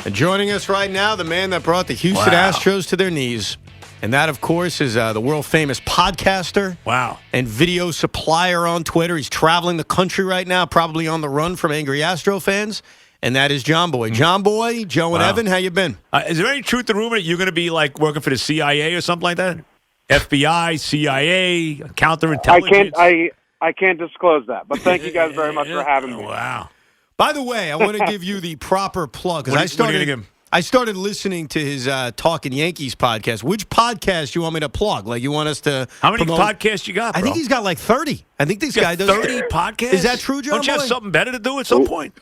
And joining us right now, the man that brought the Houston Astros to their knees. And that, of course, is the world-famous podcaster and video supplier on Twitter. He's traveling the country right now, probably on the run from angry Astro fans. And that is Jomboy. Jomboy, Joe and Evan, how you been? Is there any truth to the rumor that you're going to be like working for the CIA or something like that? FBI, CIA, counterintelligence? I can't disclose that, but thank you guys very much for having me. Wow. By the way, I want to give you the proper plug because I started listening to his Talking Yankees podcast. Which podcast you want me to plug? Like you want us to How many promote? podcasts you got, bro? I think he's got like 30. I think this guy does 30 podcasts. Is that true, John? Don't you have something better to do at some point?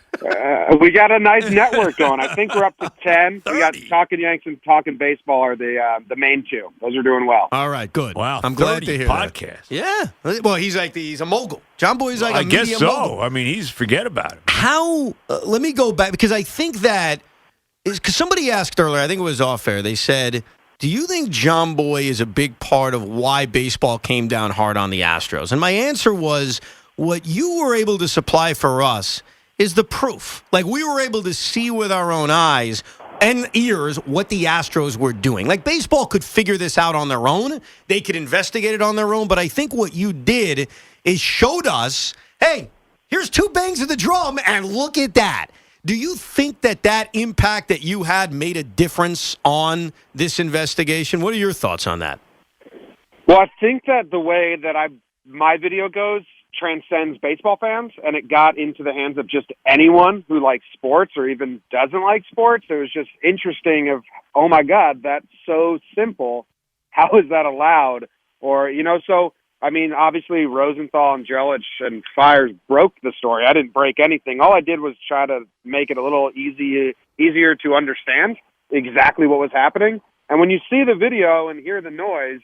We got a nice network going. I think we're up to 10. 30. We got Talking Yanks and Talking Baseball are the main two. Those are doing well. All right, good. Wow, I'm glad to hear podcasts. That. Yeah. Well, he's a mogul. Jomboy's like a media guess so. mogul. I mean, forget about it. How? Let me go back because I think that because somebody asked earlier. I think it was off air. They said, "Do you think Jomboy is a big part of why baseball came down hard on the Astros?" And my answer was, what you were able to supply for us is the proof. Like, we were able to see with our own eyes and ears what the Astros were doing. Like, baseball could figure this out on their own. They could investigate it on their own. But I think what you did is showed us, hey, here's 2 bangs of the drum, and look at that. Do you think that impact that you had made a difference on this investigation? What are your thoughts on that? Well, I think that the way that my video goes transcends baseball fans, and it got into the hands of just anyone who likes sports or even doesn't like sports. It was just interesting of, oh my God, that's so simple. How is that allowed? Or, so, I mean, obviously Rosenthal and Jelich and Fires broke the story. I didn't break anything. All I did was try to make it a little easier to understand exactly what was happening. And when you see the video and hear the noise,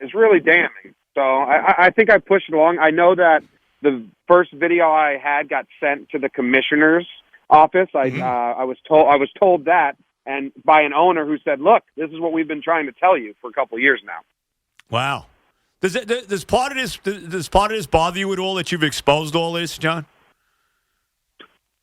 it's really damning. So I think I pushed it along. I know that the first video I had got sent to the commissioner's office. I was told that, and by an owner who said, "Look, this is what we've been trying to tell you for a couple of years now." Wow. Does part of this bother you at all that you've exposed all this, John?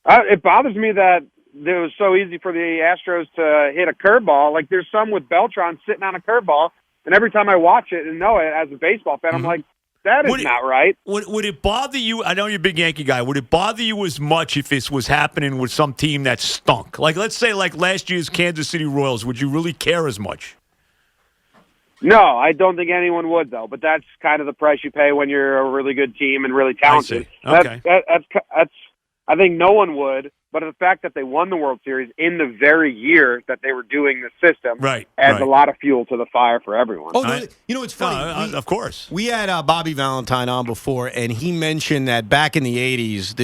It bothers me that it was so easy for the Astros to hit a curveball. Like, there's some with Beltran sitting on a curveball. And every time I watch it and know it as a baseball fan, I'm like, that is not right. Would it bother you? I know you're a big Yankee guy. Would it bother you as much if this was happening with some team that stunk? Like, let's say like last year's Kansas City Royals. Would you really care as much? No, I don't think anyone would, though. But that's kind of the price you pay when you're a really good team and really talented. Okay. That's I think no one would. But the fact that they won the World Series in the very year that they were doing the system adds a lot of fuel to the fire for everyone. Oh, no, it's funny. Of course. We had Bobby Valentine on before, and he mentioned that back in the 80s,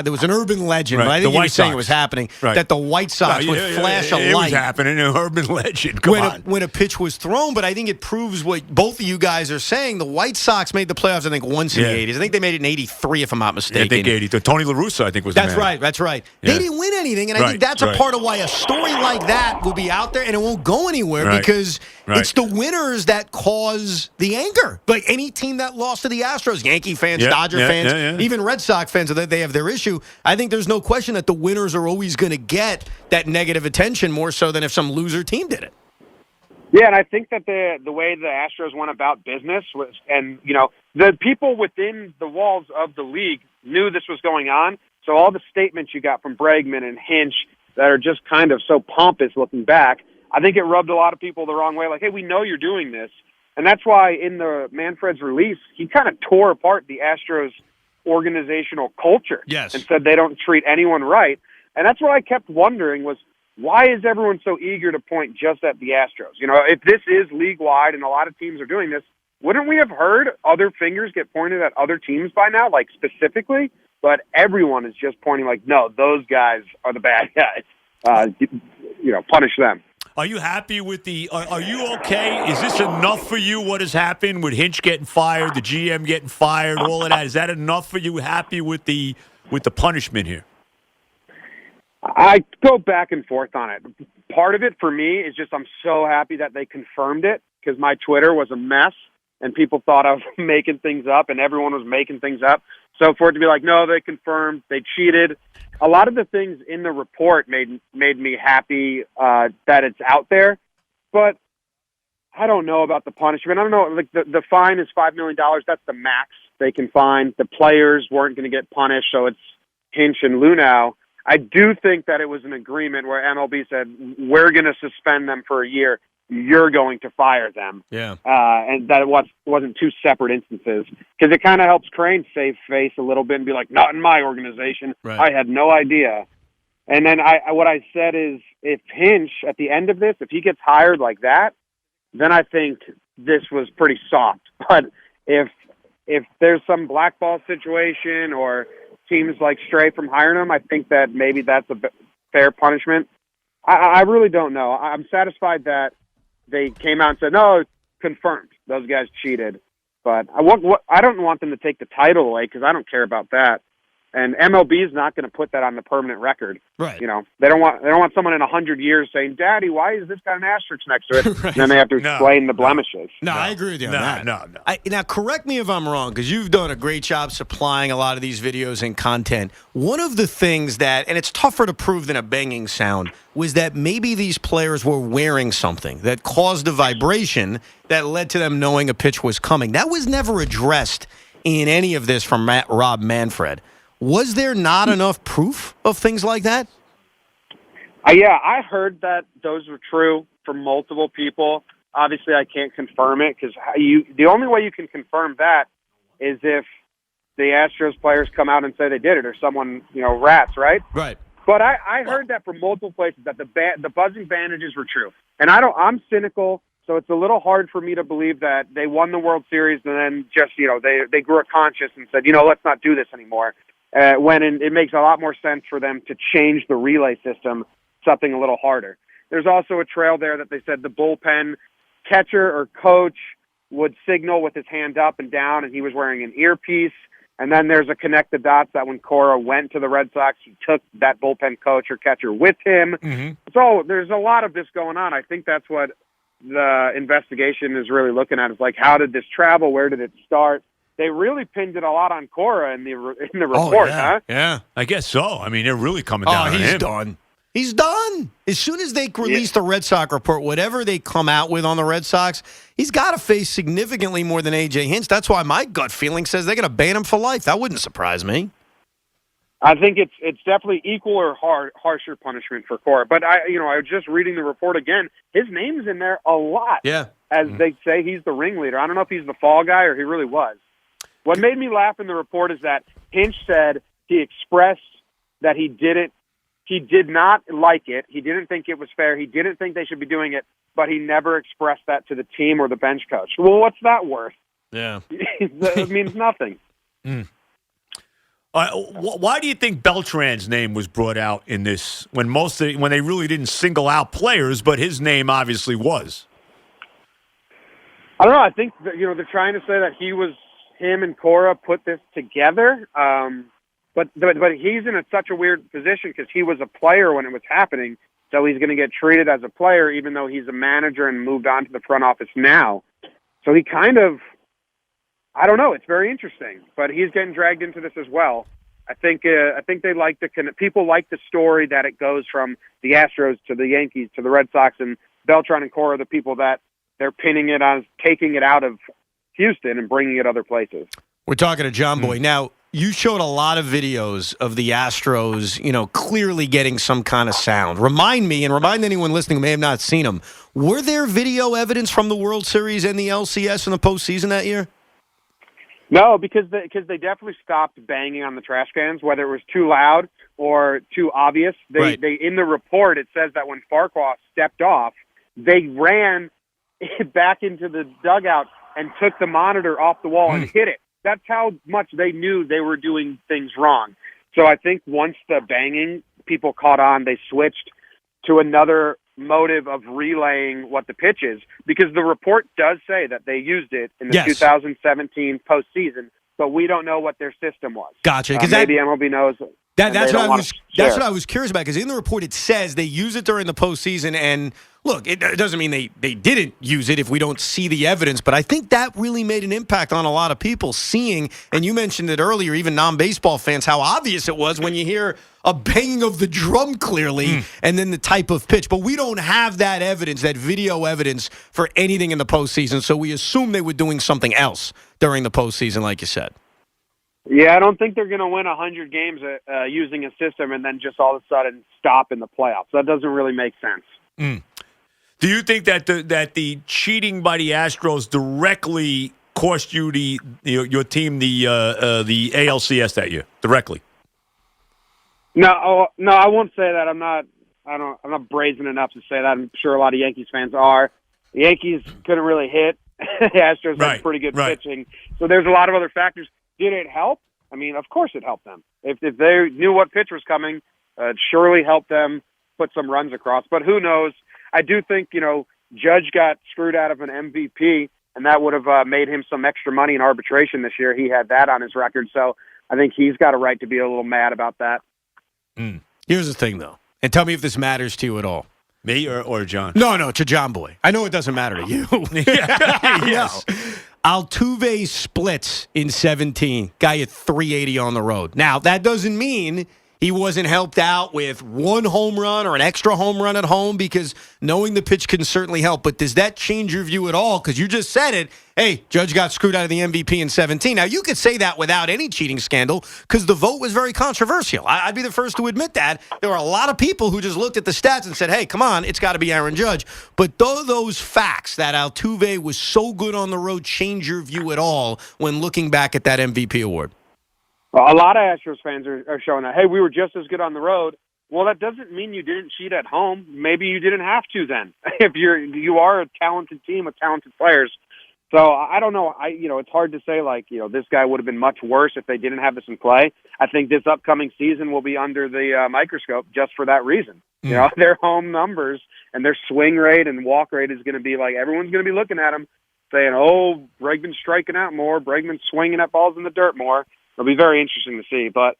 there was an urban legend, but I think he was saying it was happening, that the White Sox would flash a light. It was happening, an urban legend. Come on. When a pitch was thrown, but I think it proves what both of you guys are saying. The White Sox made the playoffs, I think, once in the 80s. I think they made it in 83, if I'm not mistaken. I think 80. Tony La Russa, I think, was the man. That's right. Yeah. They didn't win anything, and I think that's a part of why a story like that will be out there, and it won't go anywhere because it's the winners that cause the anger. Like any team that lost to the Astros, Yankee fans, Dodger fans, even Red Sox fans, they have their issue. I think there's no question that the winners are always going to get that negative attention more so than if some loser team did it. Yeah, and I think that the way the Astros went about business was, and the people within the walls of the league knew this was going on. So all the statements you got from Bregman and Hinch that are just kind of so pompous looking back, I think it rubbed a lot of people the wrong way. Like, hey, we know you're doing this. And that's why in the Manfred's release, he kind of tore apart the Astros organizational culture and said they don't treat anyone right. And that's what I kept wondering was, why is everyone so eager to point just at the Astros? If this is league-wide and a lot of teams are doing this, wouldn't we have heard other fingers get pointed at other teams by now, like specifically? But everyone is just pointing like, no, those guys are the bad guys. Punish them. Are you happy with are you okay? Is this enough for you, what has happened with Hinch getting fired, the GM getting fired, all of that? Is that enough for you? Happy with the punishment here? I go back and forth on it. Part of it for me is just I'm so happy that they confirmed it because my Twitter was a mess. and people thought I was making things up, and everyone was making things up. So for it to be like, no, they confirmed, they cheated. A lot of the things in the report made me happy that it's out there, but I don't know about the punishment. I don't know. Like the fine is $5 million. That's the max they can fine. The players weren't going to get punished, so it's Hinch and Lunau. I do think that it was an agreement where MLB said, we're going to suspend them for a year. You're going to fire them. Yeah. And that it wasn't two separate instances. Because it kind of helps Crane save face a little bit and be like, not in my organization. Right. I had no idea. And then what I said is, if Hinch, at the end of this, if he gets hired like that, then I think this was pretty soft. But if there's some blackball situation or teams like stray from hiring him, I think that maybe that's a fair punishment. I really don't know. I'm satisfied that they came out and said, no, confirmed. Those guys cheated. But I don't want them to take the title away because I don't care about that. And MLB is not going to put that on the permanent record. Right. You know, they don't want someone in 100 years saying, "Daddy, why is this got an asterisk next to it?" Right. And then they have to explain the blemishes. No, I agree with you on that. No. Now, correct me if I'm wrong, because you've done a great job supplying a lot of these videos and content. One of the things that, and it's tougher to prove than a banging sound, was that maybe these players were wearing something that caused a vibration that led to them knowing a pitch was coming. That was never addressed in any of this from Rob Manfred. Was there not enough proof of things like that? Yeah, I heard that those were true from multiple people. Obviously, I can't confirm it because the only way you can confirm that is if the Astros players come out and say they did it, or someone rats, right? Right. But I heard that from multiple places that the buzzing bandages were true, and I'm cynical, so it's a little hard for me to believe that they won the World Series and then just they grew a conscience and said let's not do this anymore. When it makes a lot more sense for them to change the relay system, something a little harder. There's also a trail there that they said the bullpen catcher or coach would signal with his hand up and down, and he was wearing an earpiece. And then there's a connect the dots that when Cora went to the Red Sox, he took that bullpen coach or catcher with him. Mm-hmm. So there's a lot of this going on. I think that's what the investigation is really looking at. Is like, how did this travel? Where did it start? They really pinned it a lot on Cora in the report, huh? Yeah, I guess so. I mean, they're really coming down on him. He's done. He's done. As soon as they release the Red Sox report, whatever they come out with on the Red Sox, he's got to face significantly more than A.J. Hinch. That's why my gut feeling says they're going to ban him for life. That wouldn't surprise me. I think it's definitely equal or harsher punishment for Cora. But I was just reading the report again. His name's in there a lot. Yeah. As they say, he's the ringleader. I don't know if he's the fall guy or he really was. What made me laugh in the report is that Hinch said he expressed that he did not like it. He didn't think it was fair. He didn't think they should be doing it, but he never expressed that to the team or the bench coach. Well, what's that worth? Yeah. It means nothing. Why do you think Beltran's name was brought out in this when they really didn't single out players, but his name obviously was? I don't know. I think that, they're trying to say that him and Cora put this together. But he's in such a weird position because he was a player when it was happening, so he's going to get treated as a player even though he's a manager and moved on to the front office now. So he kind of, I don't know, it's very interesting, but he's getting dragged into this as well. I think they like people like the story that it goes from the Astros to the Yankees to the Red Sox, and Beltran and Cora are the people that they're pinning it on, taking it out of Houston and bringing it other places. We're talking to Jomboy. Now, you showed a lot of videos of the Astros, clearly getting some kind of sound. Remind me, and remind anyone listening who may have not seen them, were there video evidence from the World Series and the LCS in the postseason that year? No, because they definitely stopped banging on the trash cans, whether it was too loud or too obvious. They in the report, it says that when Farquhar stepped off, they ran back into the dugout and took the monitor off the wall and hit it. That's how much they knew they were doing things wrong. So I think once the banging people caught on, they switched to another motive of relaying what the pitch is, because the report does say that they used it in the 2017 postseason, but we don't know what their system was. Gotcha. Maybe MLB knows. That's what I was curious about, because in the report it says they use it during the postseason. And look, it doesn't mean they didn't use it if we don't see the evidence, but I think that really made an impact on a lot of people seeing. And you mentioned it earlier, even non-baseball fans, how obvious it was when you hear a banging of the drum clearly, and then the type of pitch. But we don't have that evidence, that video evidence for anything in the postseason. So we assume they were doing something else during the postseason, like you said. Yeah, I don't think they're going to win 100 games using a system and then just all of a sudden stop in the playoffs. That doesn't really make sense. Do you think that the cheating by the Astros directly cost you your team the ALCS that year directly? No, I won't say that. I'm not brazen enough to say that. I'm sure a lot of Yankees fans are. The Yankees couldn't really hit. The Astros had pretty good pitching. So there's a lot of other factors. Did it help? I mean, of course it helped them. If they knew what pitch was coming, it surely helped them put some runs across. But who knows? I do think, Judge got screwed out of an MVP, and that would have made him some extra money in arbitration this year. He had that on his record. So I think he's got a right to be a little mad about that. Here's the thing, though, and tell me if this matters to you at all. Me or John? No, to Jomboy. I know it doesn't matter to you. Yes. No. Altuve splits in 17. Guy at 380 on the road. Now, that doesn't mean he wasn't helped out with one home run or an extra home run at home, because knowing the pitch can certainly help. But does that change your view at all? Because you just said it. Hey, Judge got screwed out of the MVP in 17. Now, you could say that without any cheating scandal, because the vote was very controversial. I'd be the first to admit that. There were a lot of people who just looked at the stats and said, hey, come on, it's got to be Aaron Judge. But do those facts that Altuve was so good on the road change your view at all when looking back at that MVP award? Well, a lot of Astros fans are showing that, hey, we were just as good on the road. Well, that doesn't mean you didn't cheat at home. Maybe you didn't have to then. If you are a talented team with talented players. So I don't know. It's hard to say this guy would have been much worse if they didn't have this in play. I think this upcoming season will be under the microscope just for that reason. Their home numbers and their swing rate and walk rate is going to be everyone's going to be looking at them saying, oh, Bregman's striking out more. Bregman's swinging at balls in the dirt more. It'll be very interesting to see. But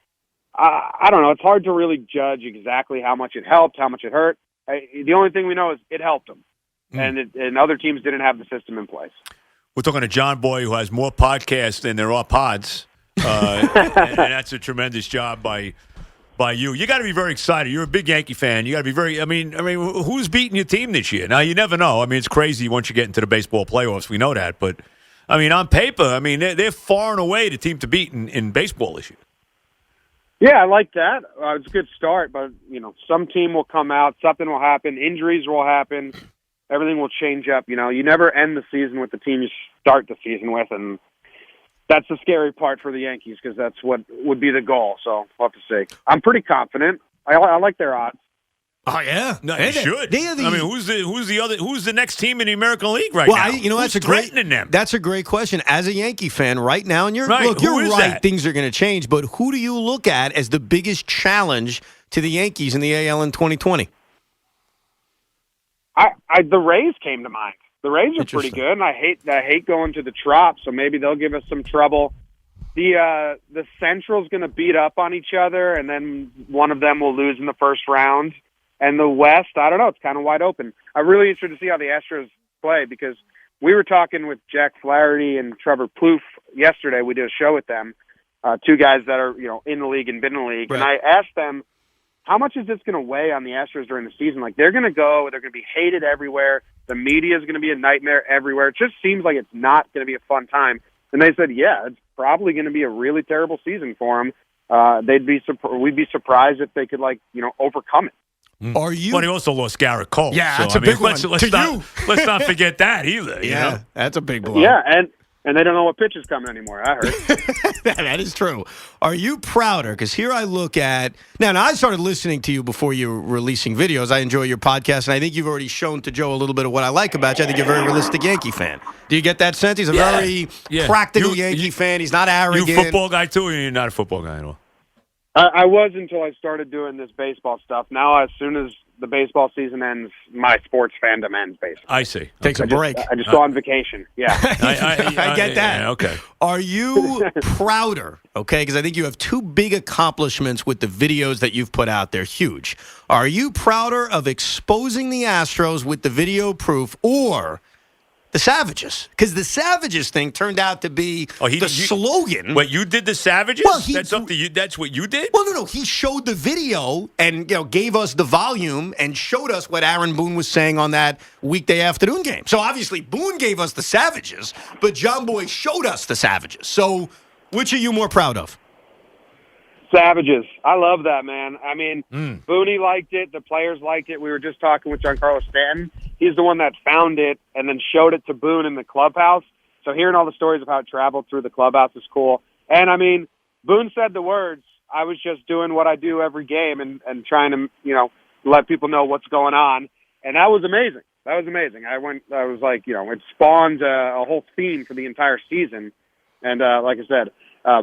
I don't know. It's hard to really judge exactly how much it helped, how much it hurt. The only thing we know is it helped them. And other teams didn't have the system in place. We're talking to Jomboy, who has more podcasts than there are pods. And that's a tremendous job by you. You got to be very excited. You're a big Yankee fan. You got to be very. I mean, who's beating your team this year? Now, you never know. I mean, it's crazy once you get into the baseball playoffs. We know that, but on paper, they're far and away the team to beat in baseball this year. Yeah, I like that. It's a good start, but some team will come out, something will happen, injuries will happen, everything will change up. You never end the season with the team you start the season with, and that's the scary part for the Yankees, because that's what would be the goal. So we'll have to see. I'm pretty confident. I like their odds. Oh yeah, no, they should. Who's the next team in the American League right now? That's a great question. As a Yankee fan right now, and you're right. That? Things are going to change, but who do you look at as the biggest challenge to the Yankees in the AL in 2020? The Rays came to mind. The Rays are pretty good, and I hate going to the Trop, so maybe they'll give us some trouble. The Central's going to beat up on each other, and then one of them will lose in the first round. And the West, I don't know, it's kind of wide open. I'm really interested to see how the Astros play, because we were talking with Jack Flaherty and Trevor Plouffe yesterday. We did a show with them, two guys that are in the league and been in the league. Right. And I asked them, how much is this going to weigh on the Astros during the season? They're going to be hated everywhere. The media is going to be a nightmare everywhere. It just seems like it's not going to be a fun time. And they said, yeah, it's probably going to be a really terrible season for them. We'd be surprised if they could overcome it. Are you? But he also lost Garrett Cole. Yeah, that's a big one. Let's not forget that either. Yeah, that's a big blow. Yeah, and they don't know what pitch is coming anymore. I heard. That is true. Are you prouder? Because here I look at now. I started listening to you before you were releasing videos. I enjoy your podcast, and I think you've already shown to Joe a little bit of what I like about you. I think you're a very realistic Yankee fan. Do you get that sense? He's a very practical Yankee fan. He's not arrogant. You a football guy too, or you're not a football guy at all? I was until I started doing this baseball stuff. Now, as soon as the baseball season ends, my sports fandom ends, basically. I see. Takes a break. I just go on vacation. Yeah. I get that. Yeah, okay. Are you prouder, okay, because I think you have two big accomplishments with the videos that you've put out there, huge. Are you prouder of exposing the Astros with the video proof or the Savages? Because the Savages thing turned out to be slogan. Wait, you did the Savages? Well, That's up to you. That's what you did? Well, no. He showed the video and gave us the volume and showed us what Aaron Boone was saying on that weekday afternoon game. So obviously Boone gave us the Savages, but Jomboy showed us the Savages. So which are you more proud of? Savages. I love that, man. I mean, Booney liked it. The players liked it. We were just talking with Giancarlo Stanton. He's the one that found it and then showed it to Boone in the clubhouse. So hearing all the stories of how it traveled through the clubhouse is cool. And, I mean, Boone said the words. I was just doing what I do every game and trying to, let people know what's going on. And that was amazing. That was amazing. I was like, it spawned a whole theme for the entire season. And like I said,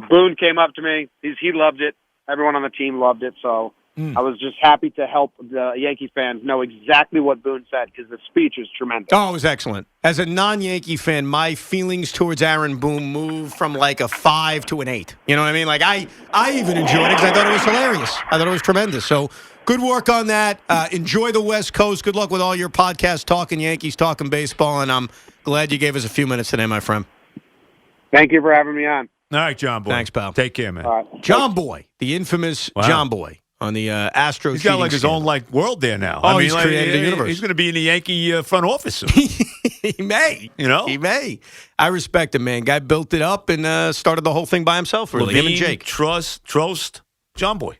Boone came up to me. He loved it. Everyone on the team loved it. So I was just happy to help the Yankee fans know exactly what Boone said because the speech was tremendous. Oh, it was excellent. As a non-Yankee fan, my feelings towards Aaron Boone moved from like a 5 to an 8. You know what I mean? Like I even enjoyed it because I thought it was hilarious. I thought it was tremendous. So good work on that. Enjoy the West Coast. Good luck with all your podcasts, talking Yankees, talking baseball, and I'm glad you gave us a few minutes today, my friend. Thank you for having me on. All right, Jomboy. Thanks, pal. Take care, man. All right. Jomboy, the infamous Jomboy on the Astros. He's got like his own world there now. Oh, he's created a universe. He's going to be in the Yankee front office soon. He may. He may. I respect him, man. Guy built it up and started the whole thing by himself, really. Him and Jake. Trost, Jomboy.